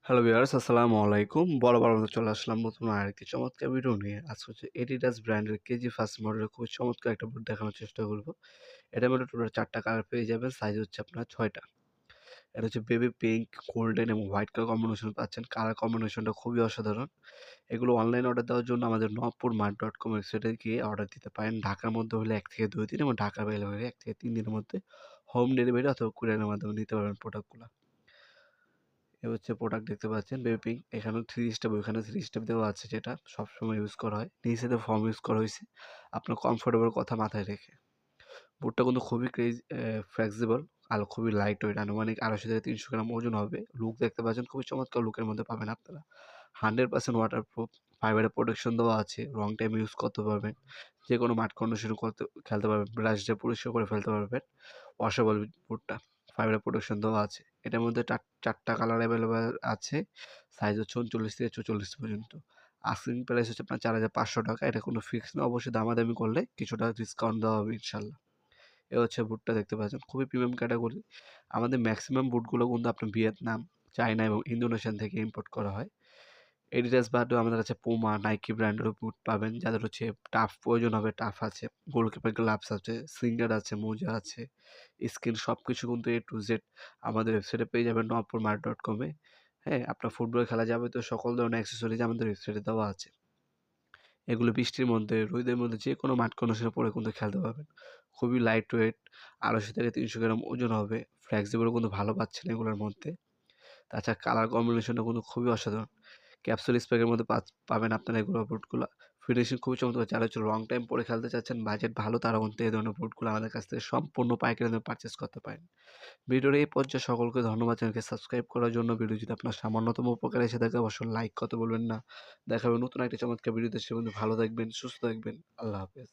Hello viewers, আসসালামু আলাইকুম। বরাবর মতো চলে আসলাম নতুন আরেকটি চমৎকার ভিডিও নিয়ে। আজকে হচ্ছে এডিডাস ব্র্যান্ডের কেজি ফার্স্ট মডেলের খুবই চমৎকার একটা বুট দেখানোর চেষ্টা করব। এটার মধ্যে টোটাল ৪ টা কালার পেয়ে যাবেন। সাইজ হচ্ছে আপনার ৬ টা। এটা হচ্ছে বেবি পিঙ্ক, গোল্ডেন এবং হোয়াইট কালার কম্বিনেশন পাচ্ছেন। কালার কম্বিনেশনটা খুবই অসাধারণ। এগুলো অনলাইন অর্ডার দেওয়ার জন্য আমাদের নবপুরমার্ট.com ওয়েবসাইটে গিয়ে অর্ডার দিতে পারেন। ঢাকার মধ্যে হলে ১ থেকে ২ দিন এবং ঢাকার বাইরে হলে ১ থেকে ৩ দিনের মধ্যে হোম ডেলিভারি অথবা কুরিয়ারের মাধ্যমে নিতে পারবেন প্রোডাক্টগুলা। এ হচ্ছে প্রোডাক্ট দেখতে পাচ্ছেন বেবি পিঙ্ক। এখানেও 3 স্টেপ, ওইখানে 3 স্টেপ দেওয়া আছে, যেটা সবসময় ইউজ করা হয়। নিচে তো ফর্ম ইউজ করা হয়েছে আপনার কমফোর্টেবল কথা মাথায় রেখে। বুটটা কিন্তু খুবই ফ্লেক্সিবল আর খুবই লাইট ওয়েট। আনুমানিক ২৫০ থেকে ৩০০ গ্রাম ওজন হবে। লুক দেখতে পাচ্ছেন খুবই চমৎকার লুকের মধ্যে পাবেন আপনারা। 100% ওয়াটারপ্রুফ, ফাইবারের প্রোটেকশন দেওয়া আছে। লং টাইম ইউজ করতে পারবেন। যেকোনো মাঠ কন্ডিশনে খেলতে পারবেন। ব্রাশ দিয়ে পরিষ্কার করে ফেলতে পারবেন। ওয়াশেবল বুটটা, ফাইবারের প্রোটেকশন দেওয়া আছে। এটার মধ্যে ৪ টা কালার অ্যাভেলেবেল আছে। সাইজ হচ্ছে ৩৯ থেকে ৪৪ পর্যন্ত। আস্কিং প্রাইস হচ্ছে আপনার ৳৪,৫০০। এটা কোনো ফিক্স না। অবশ্যই দামাদামি করলে কিছুটা ডিসকাউন্ট দেওয়া হবে ইনশাআল্লাহ। এ হচ্ছে বুটটা দেখতে পাচ্ছেন, খুবই প্রিমিয়াম ক্যাটাগরি। আমাদের ম্যাক্সিমাম বুটগুলো কিন্তু আপনার ভিয়েতনাম, চায়না এবং ইন্দোনেশিয়ান থেকে ইম্পোর্ট করা হয়। এডিডাস বাদেও আমাদের কাছে পুমা, নাইকি ব্র্যান্ডেরও বুট পাবেন। যাদের হচ্ছে টাফ প্রয়োজন হবে, টাফ আছে। গোলকিপার গ্লাভস আছে, স্লিঙ্গার আছে, মোজা আছে, স্কিন সবকিছু কিন্তু A to Z আমাদের ওয়েবসাইটে পেয়ে যাবেন নবপুরমার্ট.com এ। হ্যাঁ, আপনার ফুটবল খেলা যাবতীয় সকল ধরনের অ্যাক্সেসরিজ আমাদের ওয়েবসাইটে দেওয়া আছে। এগুলো বৃষ্টির মধ্যে, রোদের মধ্যে যেকোনো মাঠ কন্ডিশনে পরে কিন্তু খেলতে পারবেন। খুবই লাইট ওয়েট, ২৫০ থেকে ৩০০ গ্রাম ওজন হবে। ফ্লেক্সিবল কিন্তু ভালো পাচ্ছেন এগুলোর মধ্যে। তাছাড়া কালার কম্বিনেশনটা কিন্তু খুবই অসাধারণ। ক্যাপসুল স্প্যাকের মধ্যে পাবেন আপনারা এগুলো বুটগুলা। ফিনিশিং খুবই চমৎকার। যারা হচ্ছে লং টাইম পরে খেলতে চাচ্ছেন, বাজেট ভালো, তারা কিন্তু এই ধরনের বুটগুলো আমাদের কাছ থেকে সম্পূর্ণ পাইকারি দামে পারচেজ করতে পারেন। ভিডিওর এই পর্যায়ে সকলকে ধন্যবাদ। চ্যানেলকে সাবস্ক্রাইব করার জন্য। ভিডিও যদি আপনার সামান্যতম উপকার এসে থাকে, অবশ্যই লাইক করতে বলবেন না। দেখা হবে নতুন একটা চমৎকার ভিডিওতে। সে পর্যন্ত ভালো থাকবেন, সুস্থ থাকবেন। আল্লাহ হাফেজ।